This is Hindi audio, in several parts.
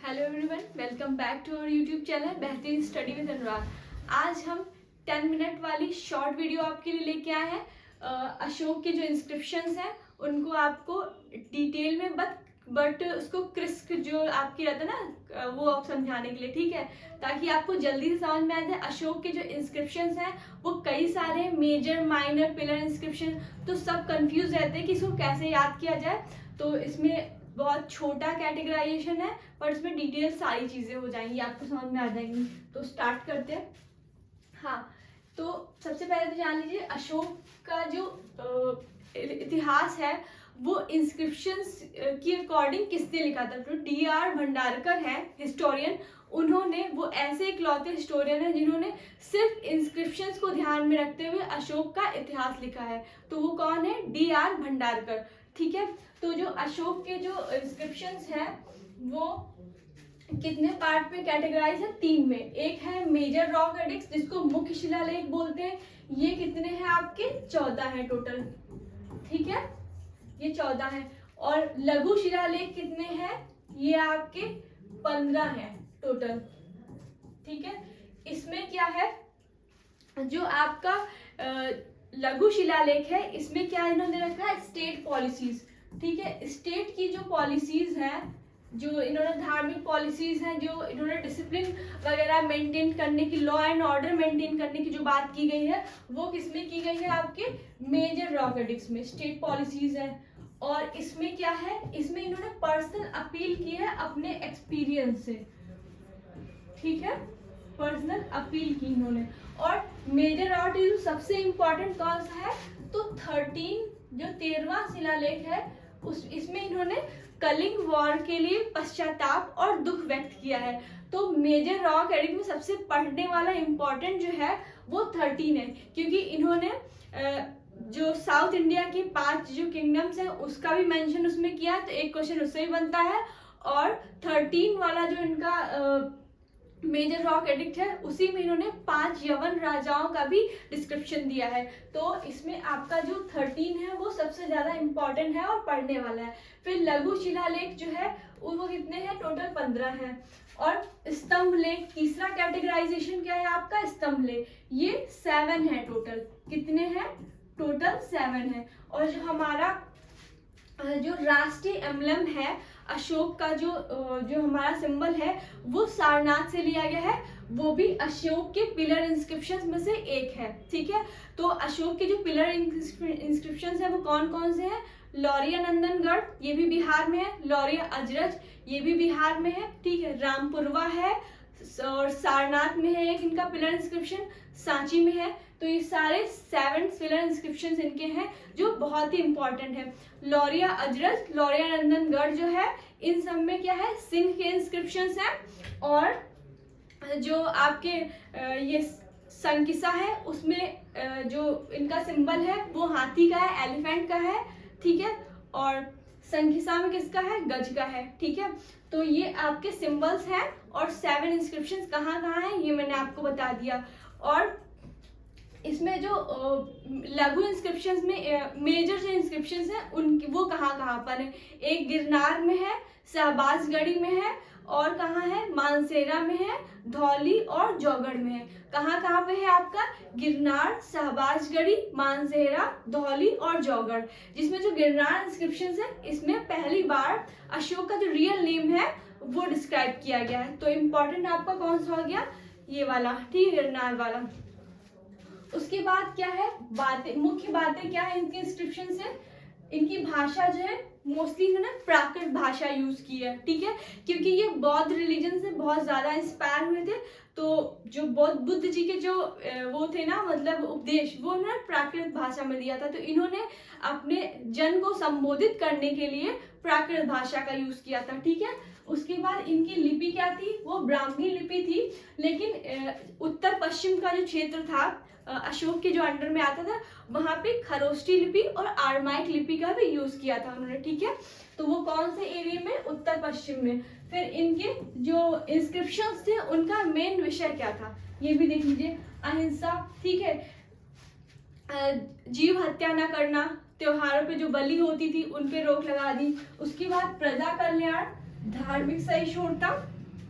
Hello everyone, welcome back to our YouTube channel बेहतरीन स्टडी विद अनुराग। आज हम 10 मिनट वाली शॉर्ट वीडियो आपके लिए लेके आए हैं। अशोक के जो इंस्क्रिप्शंस हैं उनको आपको डिटेल में बट उसको क्रिस्प जो आपकी रहता है ना वो आप समझाने के लिए, ठीक है, ताकि आपको जल्दी से समझ में आ जाए। अशोक के जो इंस्क्रिप्शंस हैं वो कई सारे मेजर माइनर पिलर इंस्क्रिप्शन, तो सब कंफ्यूज रहते हैं कि इसको कैसे याद किया जाए। तो इसमें बहुत छोटा कैटेगराइजेशन है पर इसमें डिटेल सारी चीजें हो जाएंगी, आपको समझ में आ जाएंगी। तो स्टार्ट करते हैं। हाँ, तो सबसे पहले तो जान लीजिए अशोक का जो इतिहास है वो इंस्क्रिप्शंस की अकॉर्डिंग किसने लिखा था। तो D.R. भंडारकर है हिस्टोरियन। उन्होंने वो ऐसे इकलौते हिस्टोरियन है जिन्होंने सिर्फ इंस्क्रिप्शंस को ध्यान में रखते हुए अशोक का इतिहास लिखा है। तो वो कौन है? D.R. भंडारकर, ठीक है। तो जो अशोक के जो इंस्क्रिप्शंस है वो कितने पार्ट में कैटेगराइज है? 3 में। एक है मेजर रॉक एडिक्स जिसको मुख्य शिलालेख बोलते हैं, ये कितने हैं आपके? 14 है टोटल, ठीक है, ये 14 है। और लघु शिलालेख कितने हैं? ये आपके 15 हैं टोटल, ठीक है। इसमें क्या है, जो आपका लघु शिलालेख है इसमें क्या इन्होंने रखा है? स्टेट पॉलिसीज, ठीक है। स्टेट की जो पॉलिसीज हैं, जो इन्होंने धार्मिक पॉलिसीज हैं, जो इन्होंने डिसिप्लिन वगैरह मेंटेन करने की, लॉ एंड ऑर्डर मेंटेन करने की जो बात की गई है वो किसमें की गई है? आपके मेजर रॉक एडिक्ट्स में स्टेट पॉलिसीज है। और इसमें क्या है, इसमें इन्होंने पर्सनल अपील की है अपने एक्सपीरियंस से, ठीक है, पर्सनल अपील की इन्होंने। और मेजर रॉक एडिक्ट सबसे इंपॉर्टेंट कौन सा है? तो 13 जो 13वां शिलालेख है इसमें इन्होंने कलिंग वॉर के लिए पश्चाताप और दुख व्यक्त किया है। तो मेजर रॉक एडिक्ट में सबसे पढ़ने वाला इंपॉर्टेंट जो है वो 13 है, क्योंकि इन्होंने जो साउथ इंडिया की 5 जो किंगडम्स है उसका भी मेंशन उसमें किया है, तो एक क्वेश्चन उससे भी बनता है। और 13 वाला जो इनका मेजर रॉक एडिक्ट है उसी में इन्होंने 5 यवन राजाओं का भी डिस्क्रिप्शन दिया है। तो इसमें आपका जो 13 है वो सबसे ज्यादा इंपॉर्टेंट है और पढ़ने वाला है। फिर लघु शिलालेख जो है वो कितने हैं? टोटल 15 है। और स्तंभ लेख, तीसरा कैटेगराइजेशन क्या है आपका? स्तंभ लेख, ये 7 है टोटल। कितने हैं? टोटल 7 है। और जो हमारा जो राष्ट्रीय एम्बलम है अशोक का, जो हमारा सिंबल है वो सारनाथ से लिया गया है, वो भी अशोक के पिलर इंस्क्रिप्शंस में से एक है, ठीक है। तो अशोक के जो पिलर इंस्क्रिप्शंस है वो कौन कौन से हैं? लौरिया नंदनगढ़, ये भी बिहार में है। लौरिया अजरज, ये भी बिहार में है, ठीक है। रामपुरवा है, और सारनाथ में है एक इनका पिलर इंस्क्रिप्शन, सांची में है। तो ये सारे 7 पिलर इंस्क्रिप्शंस इनके हैं जो बहुत ही इंपॉर्टेंट है। लौरिया अजरज, लौरिया नंदनगढ़ जो है, इन सब में क्या है? सिंह के इंस्क्रिप्शंस हैं। और जो आपके ये संकिसा है उसमें जो इनका सिंबल है वो हाथी का है, एलिफेंट का है, ठीक है। और संकिसा में किसका है? गज का है, ठीक है। तो ये आपके सिंबल्स हैं। और 7 इंस्क्रिप्शंस कहाँ कहाँ हैं ये मैंने आपको बता दिया। और इसमें जो लघु इंस्क्रिप्शंस में मेजर जो इंस्क्रिप्शंस हैं उनकी वो कहाँ कहाँ पर है? एक गिरनार में है, शहबाजगढ़ी में है, और कहाँ है? मानसेरा में है, धौली और जौगढ़ में है। कहाँ कहाँ पे है आपका? गिरनार, शहबाजगढ़ी, मानसेरा, धौली और जौगढ़। जिसमें जो गिरनार इंस्क्रिप्शंस है इसमें पहली बार अशोक का जो रियल नेम है वो डिस्क्राइब किया गया है। तो इम्पोर्टेंट आपका कौन सा हो गया? ये वाला, ठीक है, गिरनार वाला। उसके बाद क्या है? बातें, मुख्य बातें क्या है इनके इंस्क्रिप्शन से? इनकी भाषा जो है मोस्टली इन्होंने प्राकृत भाषा यूज की है, ठीक है, क्योंकि ये बौद्ध रिलीजन से बहुत ज्यादा इंस्पायर हुए थे। तो जो बुद्ध जी के जो वो थे ना, मतलब उपदेश, वो उन्होंने प्राकृत भाषा में दिया था। तो इन्होंने अपने जन को संबोधित करने के लिए प्राकृत भाषा का यूज किया था, ठीक है। उसके बाद इनकी लिपि क्या थी? वो ब्राह्मी लिपि थी। लेकिन उत्तर पश्चिम का जो क्षेत्र था अशोक के जो अंडर में आता था वहां पे खरोष्टी लिपि और आरमाइक लिपि का भी यूज किया था उन्होंने, ठीक है। तो वो कौन से एरिया में? उत्तर पश्चिम में। फिर इनके जो इंस्क्रिप्शंस थे उनका मेन विषय क्या था ये भी देख लीजिए। अहिंसा, ठीक है, जीव हत्या न करना, त्योहारों पे जो बलि होती थी उन पे रोक लगा दी। उसके बाद प्रजा कल्याण, धार्मिक सहिष्णुता,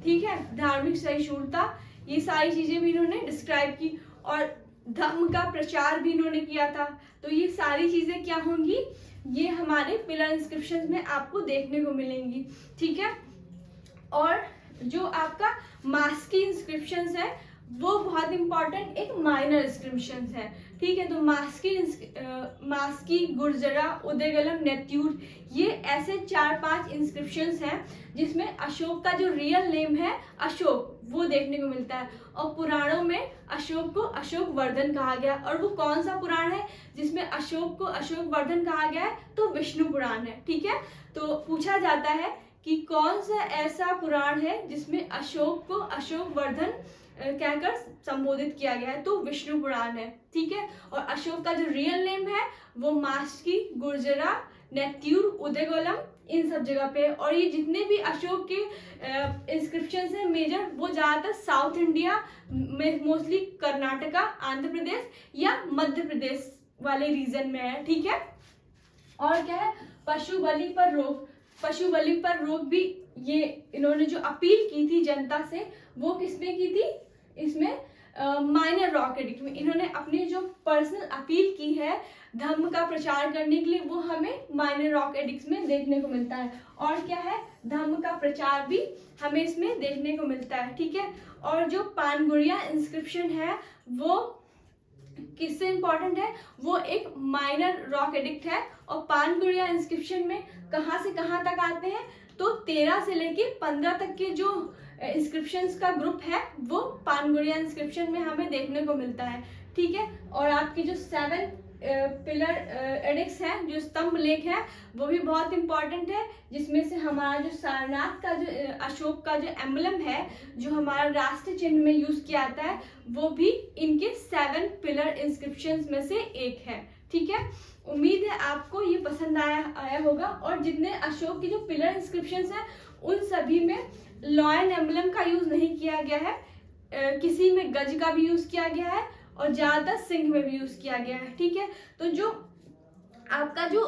ठीक है, धार्मिक सहिष्णुता, ये सारी चीजें भी इन्होंने डिस्क्राइब की, और धर्म का प्रचार भी इन्होंने किया था। तो ये सारी चीजें क्या होंगी, ये हमारे पिलर इंस्क्रिप्शंस में आपको देखने को मिलेंगी, ठीक है। और जो आपका मास की इंस्क्रिप्शंस है वो बहुत इंपॉर्टेंट एक माइनर इंस्क्रिप्शंस है, ठीक है। तो मास की गुर्जरा, उदयगलम, नेत्यूर, ये ऐसे 4-5 इंस्क्रिप्शंस हैं जिसमें अशोक का जो रियल नेम है अशोक, वो देखने को मिलता है। और पुराणों में अशोक को अशोक वर्धन कहा गया, और वो कौन सा पुराण है जिसमें अशोक को अशोक वर्धन कहा गया है, तो विष्णु पुराण है, ठीक है। तो पूछा जाता है कि कौन सा ऐसा पुराण है जिसमें अशोक को अशोक वर्धन कहकर संबोधित किया गया है, तो विष्णु पुराण है, ठीक है। और अशोक का जो रियल नेम है वो मास्की, गुर्जरा, नेत्यूर, उदयगोलम, इन सब जगह पे। और ये जितने भी अशोक के इंस्क्रिप्शंस हैं मेजर, वो ज्यादातर साउथ इंडिया में, मोस्टली कर्नाटका, आंध्र प्रदेश या मध्य प्रदेश वाले रीजन में है, ठीक है। और क्या है, पशु बलि पर रोक, पशु बलि पर रोक भी ये इन्होंने जो अपील की थी जनता से, वो किसमें की थी, इसमें माइनर रॉक एडिक्ट में इन्होंने अपनी जो पर्सनल अपील की है धर्म का प्रचार करने के लिए, वो हमें माइनर रॉक एडिक्ट्स में देखने को मिलता है। और क्या है, धर्म का प्रचार भी हमें इसमें देखने को मिलता है, ठीक है। और जो पानगुड़िया इंस्क्रिप्शन है वो किससे इंपॉर्टेंट है, वो एक माइनर रॉक एडिक्ट है। और पानगुड़िया इंस्क्रिप्शन में कहाँ से कहाँ तक आते हैं, तो 13 से लेके 15 तक के जो इंस्क्रिप्शंस का ग्रुप है वो पानगुड़िया इंस्क्रिप्शन में हमें देखने को मिलता है, ठीक है। और आपकी जो 7 पिलर एडिक्ट्स हैं, जो स्तंभ लेख है, वो भी बहुत इंपॉर्टेंट है, जिसमें से हमारा जो सारनाथ का जो अशोक का जो एम्बलम है, जो हमारा राष्ट्र चिन्ह में यूज किया जाता है, वो भी इनके 7 पिलर इंस्क्रिप्शंस में से एक है, ठीक है। उम्मीद है आपको ये पसंद आया होगा। और जितने अशोक की जो पिलर इंस्क्रिप्शंस हैं उन सभी में लॉयन एम्बलम का यूज नहीं किया गया है, किसी में गज का भी यूज किया गया है, और ज्यादातर सिंह में भी यूज किया गया है, ठीक है। तो जो आपका जो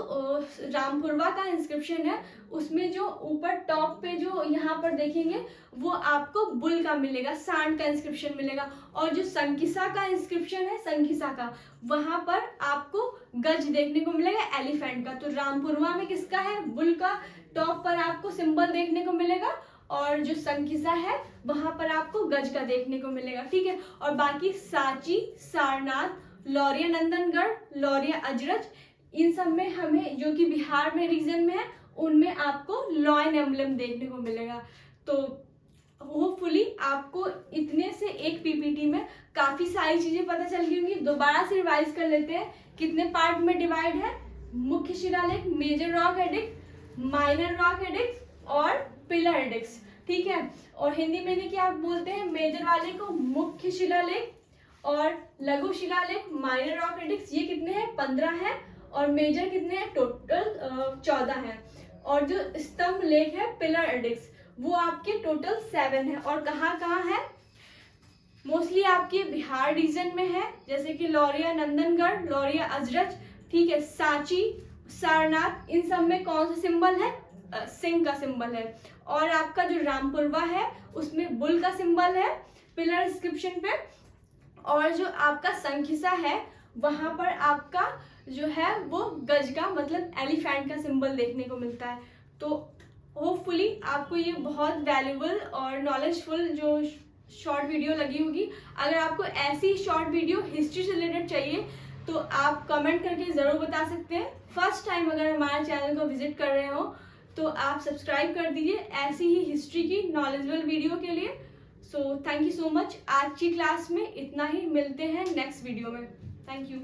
रामपुरवा का इंस्क्रिप्शन है, उसमें जो ऊपर टॉप पे जो यहाँ पर देखेंगे वो आपको बुल का मिलेगा, सांड का इंस्क्रिप्शन मिलेगा। और जो संकिसा का इंस्क्रिप्शन है, संकिसा का, वहां पर आपको गज देखने को मिलेगा, एलिफेंट का। तो रामपुरवा में किसका है, बुल का टॉप पर आपको सिंबल देखने को मिलेगा, और जो संकिसा है वहां पर आपको गज का देखने को मिलेगा, ठीक है। और बाकी सांची, सारनाथ, लौरिया नंदनगढ़, लौरिया अजरज, इन सब में हमें, जो कि बिहार में रीजन में है, उनमें आपको लॉयन एम्बलम देखने को मिलेगा। तो होपफुली आपको इतने से एक पीपीटी में काफी सारी चीजें पता चल गई होंगी। दोबारा से रिवाइज कर लेते हैं, कितने पार्ट में डिवाइड है, मुख्य शिलालेख, major rock edict, minor rock edict और पिलर एडिक्ट्स, ठीक है। और हिंदी में भी क्या बोलते हैं, मेजर वाले को मुख्य शिलालेख, और लघु शिलालेख, माइनर रॉक एडिक्ट्स, ये कितने हैं, 15 हैं, और मेजर कितने हैं, टोटल 14 हैं। और जो स्तंभ लेख है, पिलर एडिक्ट्स, वो आपके टोटल 7 है। और कहाँ कहाँ है, मोस्टली आपके बिहार रीजन में है, जैसे कि लौरिया नंदनगढ़, लौरिया अजरज, ठीक है, सांची, सारनाथ, इन सब में कौन सा सिंबल है, सिंह का सिंबल है। और आपका जो रामपुरवा है उसमें बुल का सिंबल है पिलर इंस्क्रिप्शन पे। और जो आपका संखिसा है वहां पर आपका जो है वो गज का, मतलब एलिफेंट का सिंबल देखने को मिलता है। तो होपफुली आपको ये बहुत वैल्यूबल और नॉलेजफुल जो शॉर्ट वीडियो लगी होगी। अगर आपको ऐसी शॉर्ट वीडियो हिस्ट्री से रिलेटेड चाहिए तो आप कमेंट करके ज़रूर बता सकते हैं। फर्स्ट टाइम अगर हमारे चैनल को विजिट कर रहे हो तो आप सब्सक्राइब कर दीजिए ऐसी ही हिस्ट्री की नॉलेजेबल वीडियो के लिए। So thank you so much. आज की क्लास में इतना ही, मिलते हैं नेक्स्ट वीडियो में। Thank you.